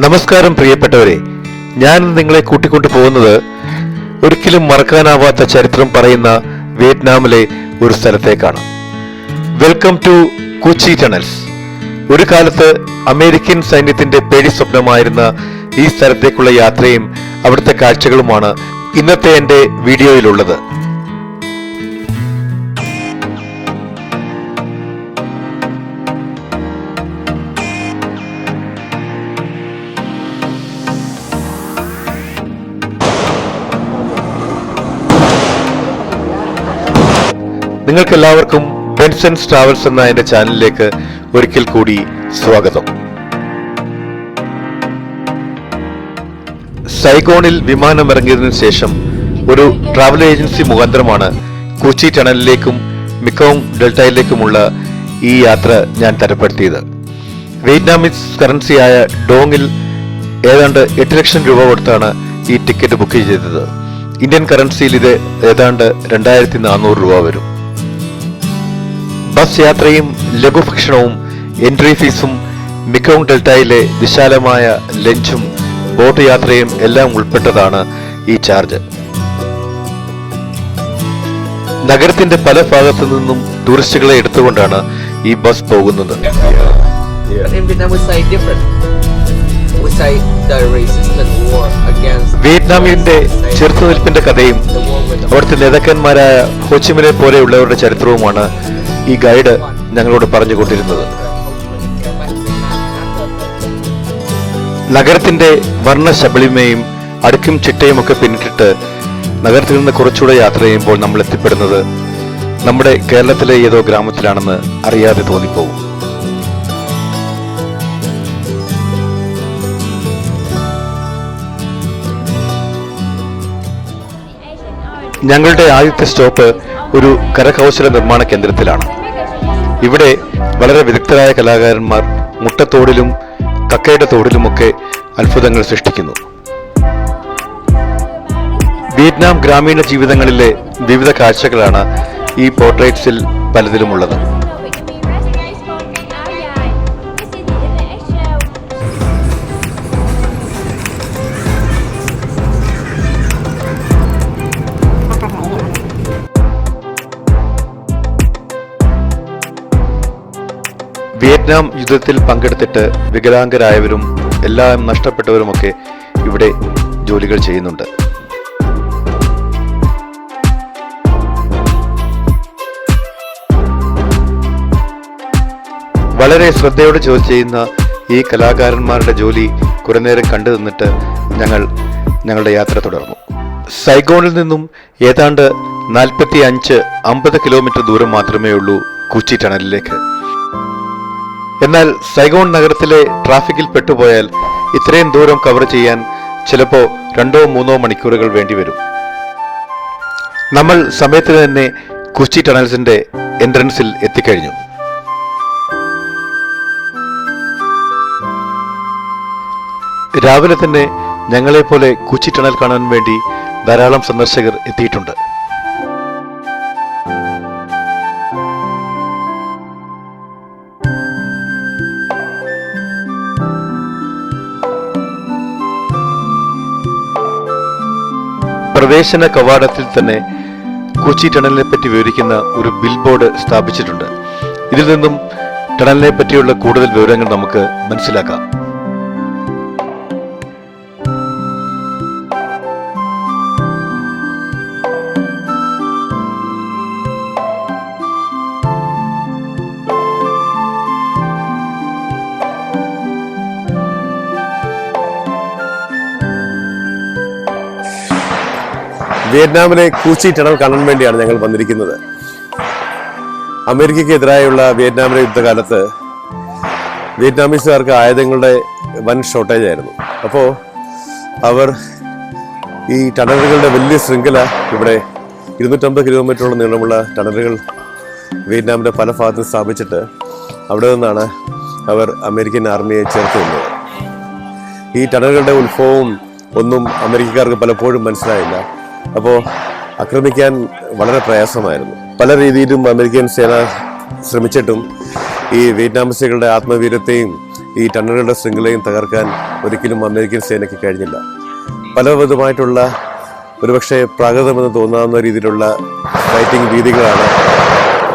നമസ്കാരം പ്രിയപ്പെട്ടവരെ, ഞാൻ നിങ്ങളെ കൂട്ടിക്കൊണ്ടു പോകുന്നത് ഒരിക്കലും മറക്കാനാവാത്ത ചരിത്രം പറയുന്ന വിയറ്റ്നാമിലെ ഒരു സ്ഥലത്തേക്കാണ്. Welcome to Cu Chi tunnels. ഒരു കാലത്ത് അമേരിക്കൻ സൈന്യത്തിന്റെ പേടി സ്വപ്നമായിരുന്ന ഈ സ്ഥലത്തേക്കുള്ള യാത്രയും അവിടുത്തെ കാഴ്ചകളുമാണ് ഇന്നത്തെ എൻ്റെ വീഡിയോയിലുള്ളത്. നിങ്ങൾക്കെല്ലാവർക്കും ബെൻസൺസ് ട്രാവൽസ് എന്ന എൻ്റെ ചാനലിലേക്ക് ഒരിക്കൽ കൂടി സ്വാഗതം. സൈഗോണിൽ വിമാനമിറങ്ങിയതിനു ശേഷം ഒരു ട്രാവൽ ഏജൻസി മുഖാന്തരമാണ് കുച്ചി ടണലിലേക്കും മിക്കോങ് ഡെൽറ്റയിലേക്കുമുള്ള ഈ യാത്ര ഞാൻ തരപ്പെടുത്തിയത്. വിയറ്റ്നാമീസ് കറൻസിയായ ഡോങ്ങിൽ ഏതാണ്ട് 8 ലക്ഷം രൂപ കൊടുത്താണ് ഈ ടിക്കറ്റ് ബുക്ക് ചെയ്തത്. ഇന്ത്യൻ കറൻസിയിൽ ഇത് ഏതാണ്ട് 2400 രൂപ വരും. ബസ് യാത്രയും ലഘുഭക്ഷണവും എൻട്രി ഫീസും മിക്കോങ് ഡെൽറ്റയിലെ വിശാലമായ ലഞ്ചും ബോട്ട് യാത്രയും എല്ലാം ഉൾപ്പെട്ടതാണ് ഈ ചാർജ്. നഗരത്തിന്റെ പല ഭാഗത്തു നിന്നും ടൂറിസ്റ്റുകളെ എടുത്തുകൊണ്ടാണ് ഈ ബസ് പോകുന്നത്. വിയറ്റ്നാമിന്റെ ചെറുത്തുനിൽപ്പിന്റെ കഥയും അവിടുത്തെ നേതാക്കന്മാരായ ഹോച്ചിമിനെ പോലെയുള്ളവരുടെ ചരിത്രവുമാണ് ഈ ഗൈഡ് ഞങ്ങളോട് പറഞ്ഞുകൊണ്ടിരുന്നത്. നഗരത്തിന്റെ വർണ്ണശബളിമയും അടുക്കും ചിട്ടയും ഒക്കെ പിന്നിട്ടിട്ട് നഗരത്തിൽ നിന്ന് കുറച്ചുകൂടെ യാത്ര ചെയ്യുമ്പോൾ നമ്മൾ എത്തിപ്പെടുന്നത് നമ്മുടെ കേരളത്തിലെ ഏതോ ഗ്രാമത്തിലാണെന്ന് അറിയാതെ തോന്നിപ്പോകും. ഞങ്ങളുടെ ആദ്യത്തെ സ്റ്റോപ്പ് ഒരു കരകൗശല നിർമ്മാണ കേന്ദ്രത്തിലാണ്. ഇവിടെ വളരെ വിദഗ്ധരായ കലാകാരന്മാർ മുട്ടത്തോടിലും കക്കയുടെ തോടിലുമൊക്കെ അത്ഭുതങ്ങൾ സൃഷ്ടിക്കുന്നു. വിയറ്റ്നാം ഗ്രാമീണ ജീവിതങ്ങളിലെ വിവിധ കാഴ്ചകളാണ് ഈ പോർട്രേറ്റ്സിൽ പലതിലുമുള്ളത്. വിയറ്റ്നാം യുദ്ധത്തിൽ പങ്കെടുത്തിട്ട് വികലാംഗരായവരും എല്ലാം നഷ്ടപ്പെട്ടവരുമൊക്കെ ഇവിടെ ജോലികൾ ചെയ്യുന്നുണ്ട്. വളരെ ശ്രദ്ധയോടെ ജോലി ചെയ്യുന്ന ഈ കലാകാരന്മാരുടെ ജോലി കുറെ നേരം കണ്ടു നിന്നിട്ട് ഞങ്ങളുടെ യാത്ര തുടർന്നു. സൈഗോണിൽ നിന്നും ഏതാണ്ട് 45-50 കിലോമീറ്റർ ദൂരം മാത്രമേ ഉള്ളൂ കുച്ചി ടണലിലേക്ക്. എന്നാൽ സൈഗോൺ നഗരത്തിലെ ട്രാഫിക്കിൽ പെട്ടുപോയാൽ ഇത്രയും ദൂരം കവർ ചെയ്യാൻ ചിലപ്പോൾ 2-3 മണിക്കൂറുകൾ വേണ്ടിവരും. നമ്മൾ സമയത്തിന് തന്നെ കുച്ചി ടണൽസിന്റെ എൻട്രൻസിൽ എത്തിക്കഴിഞ്ഞു. രാവിലെ തന്നെ ഞങ്ങളെപ്പോലെ കുച്ചി ടണൽ കാണാൻ വേണ്ടി ധാരാളം സന്ദർശകർ എത്തിയിട്ടുണ്ട്. പ്രവേശന കവാടത്തിൽ തന്നെ കുച്ചി ടണലിനെ പറ്റി വിവരിക്കുന്ന ഒരു ബിൽ ബോർഡ് സ്ഥാപിച്ചിട്ടുണ്ട്. ഇതിൽ നിന്നും ടണലിനെ പറ്റിയുള്ള കൂടുതൽ വിവരങ്ങൾ നമുക്ക് മനസ്സിലാക്കാം. വിയറ്റ്നാമിലെ കുച്ചി ടണൽ കാണാൻ വേണ്ടിയാണ് ഞങ്ങൾ വന്നിരിക്കുന്നത്. അമേരിക്കയ്ക്കെതിരായുള്ള വിയറ്റ്നാമിലെ യുദ്ധകാലത്ത് വിയറ്റ്നാമീസുകാർക്ക് ആയുധങ്ങളുടെ വൻ ഷോർട്ടേജ് ആയിരുന്നു. അപ്പോൾ അവർ ഈ ടണലുകളുടെ വലിയ ശൃംഖല ഇവിടെ 250 കിലോമീറ്ററോളം നീളമുള്ള ടണലുകൾ വിയറ്റ്നാമിൻ്റെ പല ഭാഗത്തും സ്ഥാപിച്ചിട്ട് അവിടെ നിന്നാണ് അവർ അമേരിക്കൻ ആർമിയെ ചേർത്ത് വന്നത്. ഈ ടണലുകളുടെ ഉത്ഭവവും ഒന്നും അമേരിക്കക്കാർക്ക് പലപ്പോഴും മനസ്സിലായില്ല. അപ്പോൾ ആക്രമിക്കാൻ വളരെ പ്രയാസമായിരുന്നു. പല രീതിയിലും അമേരിക്കൻ സേന ശ്രമിച്ചിട്ടും ഈ വിയറ്റ്നാമീസുകളുടെ ആത്മവീര്യത്തെയും ഈ ടണലുകളുടെ ശൃംഖലയും തകർക്കാൻ ഒരിക്കലും അമേരിക്കൻ സേനയ്ക്ക് കഴിഞ്ഞില്ല. പലവിധമായിട്ടുള്ള ഒരുപക്ഷെ പ്രാകൃതമെന്ന് തോന്നാവുന്ന രീതിയിലുള്ള ഫൈറ്റിംഗ് രീതികളാണ്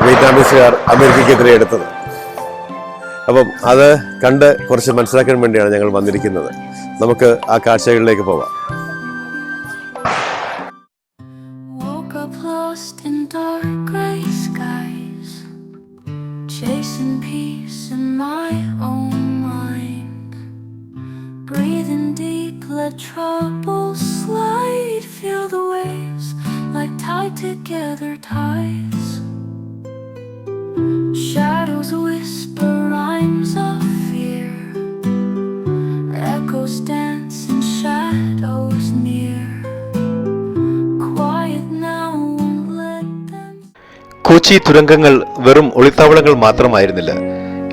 വിയറ്റ്നാമീസുകാർ അമേരിക്കയ്ക്കെതിരെ എടുത്തത്. അപ്പം അത് കണ്ട് കുറച്ച് മനസ്സിലാക്കാൻ വേണ്ടിയാണ് ഞങ്ങൾ വന്നിരിക്കുന്നത്. നമുക്ക് ആ കാഴ്ചകളിലേക്ക് പോവാം. Lost in dark gray skies, chasing peace in my own mind, breathing deep, let troubles slide, feel the waves like tied together ties, shadows whisper rhymes of fear, echoes dance in shadows near. Kochi തുരങ്കങ്ങൾ വെറും ഒളിത്താവളങ്ങൾ മാത്രമായിരുന്നില്ല.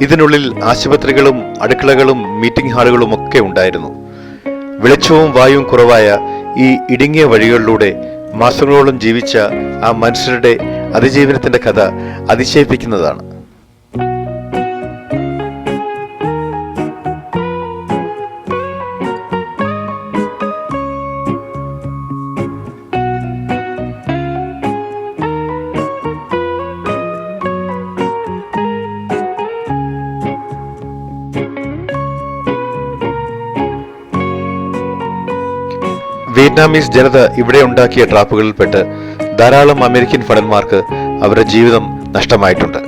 ഇതിനുള്ളിൽ ആശുപത്രികളും അടുക്കളകളും meeting ഹാളുകളും ഒക്കെ ഉണ്ടായിരുന്നു. വെളിച്ചവും വായുവും കുറവായ ഈ ഇടുങ്ങിയ വഴികളിലൂടെ മാസങ്ങളോളം ജീവിച്ച ആ മനുഷ്യരുടെ അതിജീവനത്തിന്റെ കഥ അതിശയിപ്പിക്കുന്നതാണ്. വിയറ്റ്നാമീസ് ജനത ഇവിടെ ഉണ്ടാക്കിയ ട്രാപ്പുകളിൽപ്പെട്ട് ധാരാളം അമേരിക്കൻ ഭടന്മാർക്ക് അവരുടെ ജീവിതം നഷ്ടമായിട്ടുണ്ട്.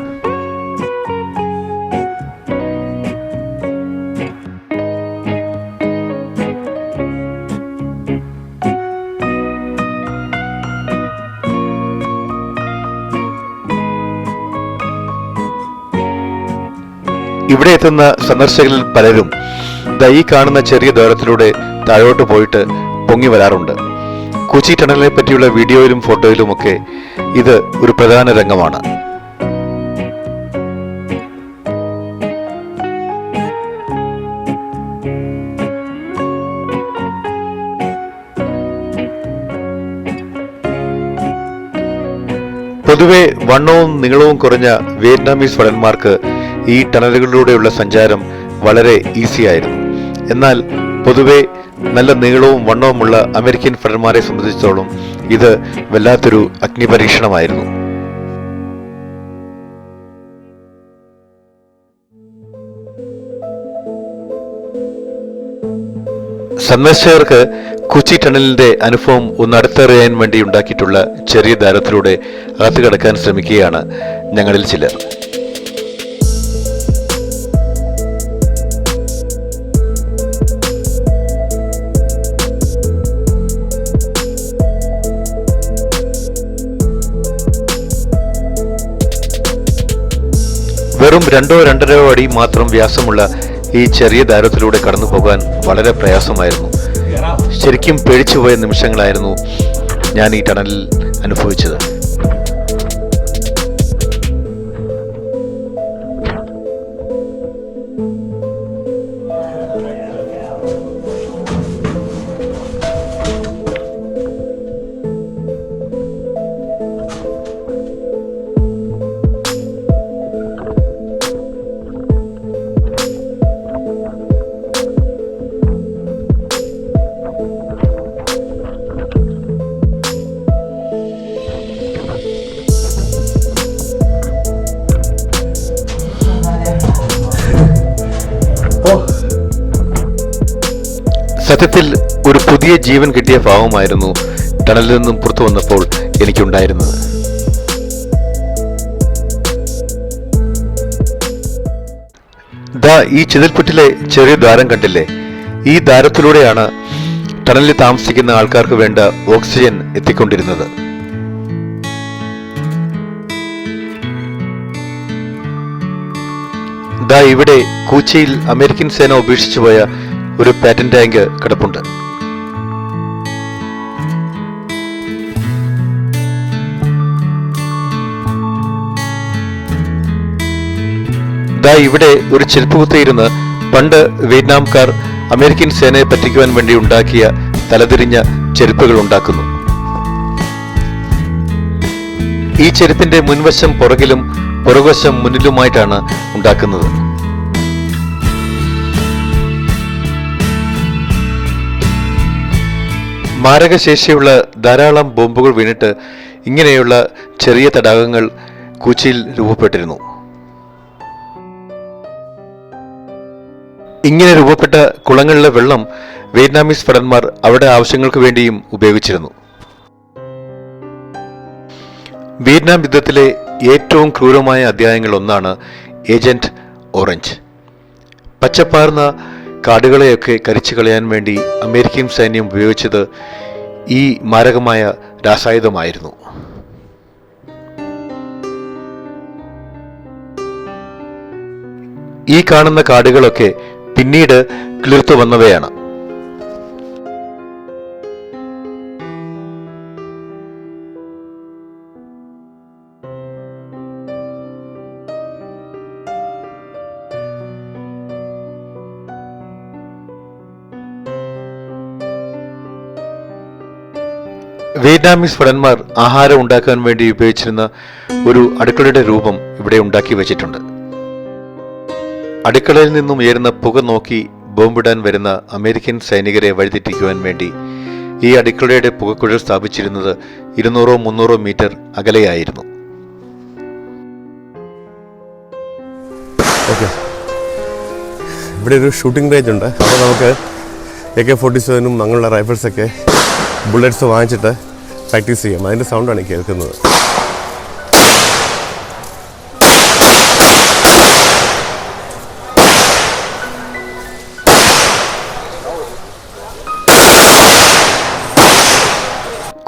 ഇവിടെ എത്തുന്ന സന്ദർശകരിൽ പലരും ഈ കാണുന്ന ചെറിയ ദ്വാരത്തിലൂടെ താഴോട്ട് പോയിട്ട് പൊങ്ങി വരാറുണ്ട്. കൊച്ചി ടണലിനെ പറ്റിയുള്ള വീഡിയോയിലും ഫോട്ടോയിലുമൊക്കെ ഇത് ഒരു പ്രധാന രംഗമാണ്. പൊതുവെ വണ്ണവും നീളവും കുറഞ്ഞ വിയറ്റ്നാമീസ് ഭടന്മാർക്ക് ഈ ടണലുകളിലൂടെയുള്ള സഞ്ചാരം വളരെ ഈസിയായിരുന്നു. എന്നാൽ പൊതുവെ നല്ല നീളവും വണ്ണവുമുള്ള അമേരിക്കൻ ഭടന്മാരെ സംബന്ധിച്ചിടത്തോളം ഇത് വല്ലാത്തൊരു അഗ്നിപരീക്ഷണമായിരുന്നു. സന്ദർശകർക്ക് കൊച്ചി ടണലിന്റെ അനുഭവം ഒന്ന് അടുത്തറിയാൻ വേണ്ടി ഉണ്ടാക്കിയിട്ടുള്ള ചെറിയ ദ്വാരത്തിലൂടെ അകത്ത് കടക്കാൻ ശ്രമിക്കുകയാണ് ഞങ്ങളിൽ ചിലർ. വെറും 2-2.5 അടി മാത്രം വ്യാസമുള്ള ഈ ചെറിയ ദ്വാരത്തിലൂടെ കടന്നു പോകാൻ വളരെ പ്രയാസമായിരുന്നു. ശരിക്കും പേടിച്ചുപോയ നിമിഷങ്ങളായിരുന്നു ഞാൻ ഈ ടണലിൽ അനുഭവിച്ചത്. സത്യത്തിൽ ഒരു പുതിയ ജീവൻ കിട്ടിയ ഭാവമായിരുന്നു ടണലിൽ നിന്നും പുറത്തു വന്നപ്പോൾ എനിക്കുണ്ടായിരുന്നത്. ഈ ചിതൽപുറ്റിലെ ചെറിയ ദ്വാരം കണ്ടില്ലേ? ഈ ദ്വാരത്തിലൂടെയാണ് ടണലിൽ താമസിക്കുന്ന ആൾക്കാർക്ക് വേണ്ട ഓക്സിജൻ എത്തിക്കൊണ്ടിരുന്നത്. ഇവിടെ കൂച്ചിയിൽ അമേരിക്കൻ സേന ഉപേക്ഷിച്ചുപോയ ഒരു പാറ്റൻ ടാങ്ക് കിടപ്പുണ്ട്. ഇവിടെ ഒരു ചെരുപ്പ് കുത്തിയിരുന്ന് പണ്ട് വിയറ്റ്നാംകാർ അമേരിക്കൻ സേനയെ പറ്റിക്കുവാൻ വേണ്ടി ഉണ്ടാക്കിയ തലതിരിഞ്ഞ ചെരുപ്പുകൾ ഉണ്ടാക്കുന്നു. ഈ ചെരുപ്പിന്റെ മുൻവശം പുറകിലും പുറകുവശം മുന്നിലുമായിട്ടാണ് ഉണ്ടാക്കുന്നത്. മാരകശേഷിയുള്ള ധാരാളം ബോംബുകൾ വീണിട്ട് ഇങ്ങനെയുള്ള ചെറിയ തടാകങ്ങൾ കൊച്ചിയിൽ രൂപപ്പെട്ടിരുന്നു. ഇങ്ങനെ രൂപപ്പെട്ട കുളങ്ങളിലെ വെള്ളം വിയറ്റ്നാമീസ് ഭടന്മാർ അവരുടെ ആവശ്യങ്ങൾക്ക് വേണ്ടിയും ഉപയോഗിച്ചിരുന്നു. വിയറ്റ്നാം യുദ്ധത്തിലെ ഏറ്റവും ക്രൂരമായ അധ്യായങ്ങൾ ഒന്നാണ് ഏജന്റ് ഓറഞ്ച്. പച്ചപ്പാർന്ന കാടുകളെയൊക്കെ കരിച്ചു കളയാൻ വേണ്ടി അമേരിക്കൻ സൈന്യം ഉപയോഗിച്ചത് ഈ മാരകമായ രാസായുധമായിരുന്നു. ഈ കാണുന്ന കാടുകളൊക്കെ പിന്നീട് കിളിർത്തു വന്നവയാണ്. വിയറ്റ്നാമീസ് ഭടന്മാർ ആഹാരം ഉണ്ടാക്കാൻ വേണ്ടി ഉപയോഗിച്ചിരുന്ന ഒരു അടുക്കളയുടെ രൂപം ഇവിടെ ഉണ്ടാക്കി വെച്ചിട്ടുണ്ട്. അടുക്കളയിൽ നിന്നും ഉയരുന്ന പുക നോക്കി ബോംബിടാൻ വരുന്ന അമേരിക്കൻ സൈനികരെ വഴിതെറ്റിക്കുവാൻ വേണ്ടി ഈ അടുക്കളയുടെ പുകക്കുഴൽ സ്ഥാപിച്ചിരുന്നത് 200-300 മീറ്റർ അകലെയായിരുന്നു. ഓക്കെ, ഇവിടെ ഒരു ഷൂട്ടിംഗ് റേഞ്ച് ഉണ്ട്. അപ്പോൾ നമുക്ക് AK-47 അങ്ങനെയുള്ള റൈഫിൾസൊക്കെ ബുള്ളറ്റ്സ് വാങ്ങിച്ചിട്ട് പ്രാക്ടീസ് ചെയ്യാം. അതിൻ്റെ സൗണ്ടാണ് കേൾക്കുന്നത്.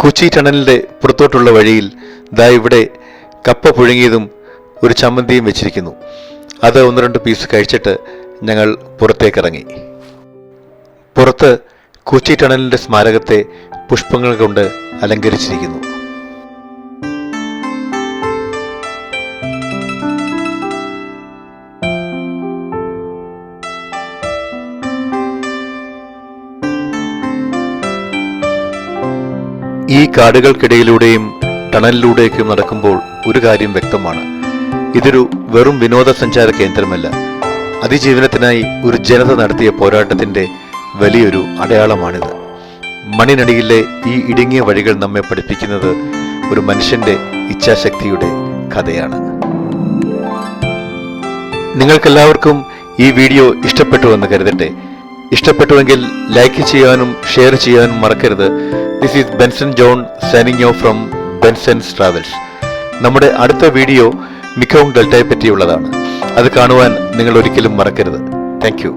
കൊച്ചി ടണലിന്റെ പുറത്തോട്ടുള്ള വഴിയിൽ ദാ ഇവിടെ കപ്പ പുഴുങ്ങിയതും ഒരു ചമ്മന്തിയും വെച്ചിരിക്കുന്നു. അത് 1-2 പീസ് കഴിച്ചിട്ട് ഞങ്ങൾ പുറത്തേക്കിറങ്ങി. പുറത്ത് കൊച്ചി ടണലിന്റെ സ്മാരകത്തെ പുഷ്പങ്ങൾ കൊണ്ട് അലങ്കരിച്ചിരിക്കുന്നു. ഈ കാടുകൾക്കിടയിലൂടെയും ടണലിലൂടെയൊക്കെ നടക്കുമ്പോൾ ഒരു കാര്യം വ്യക്തമാണ്. ഇതൊരു വെറും വിനോദസഞ്ചാര കേന്ദ്രമല്ല, അതിജീവനത്തിനായി ഒരു ജനത നടത്തിയ പോരാട്ടത്തിന്റെ വലിയൊരു അടയാളമാണിത്. മണ്ണിനടിയിലെ ഈ ഇടുങ്ങിയ വഴികൾ നമ്മെ പഠിപ്പിക്കുന്നത് ഒരു മനുഷ്യന്റെ ഇച്ഛാശക്തിയുടെ കഥയാണ്. നിങ്ങൾക്കെല്ലാവർക്കും ഈ വീഡിയോ ഇഷ്ടപ്പെട്ടുവെന്ന് കരുതട്ടെ. ഇഷ്ടപ്പെട്ടുവെങ്കിൽ ലൈക്ക് ചെയ്യാനും ഷെയർ ചെയ്യാനും മറക്കരുത്. This is Benson John signing off from Benson's travels. നമ്മുടെ അടുത്ത വീഡിയോ മിക്കവും ഡെൽറ്റയെ പറ്റിയുള്ളതാണ്. അത് കാണുവാൻ നിങ്ങൾ ഒരിക്കലും മറക്കരുത്. Thank you.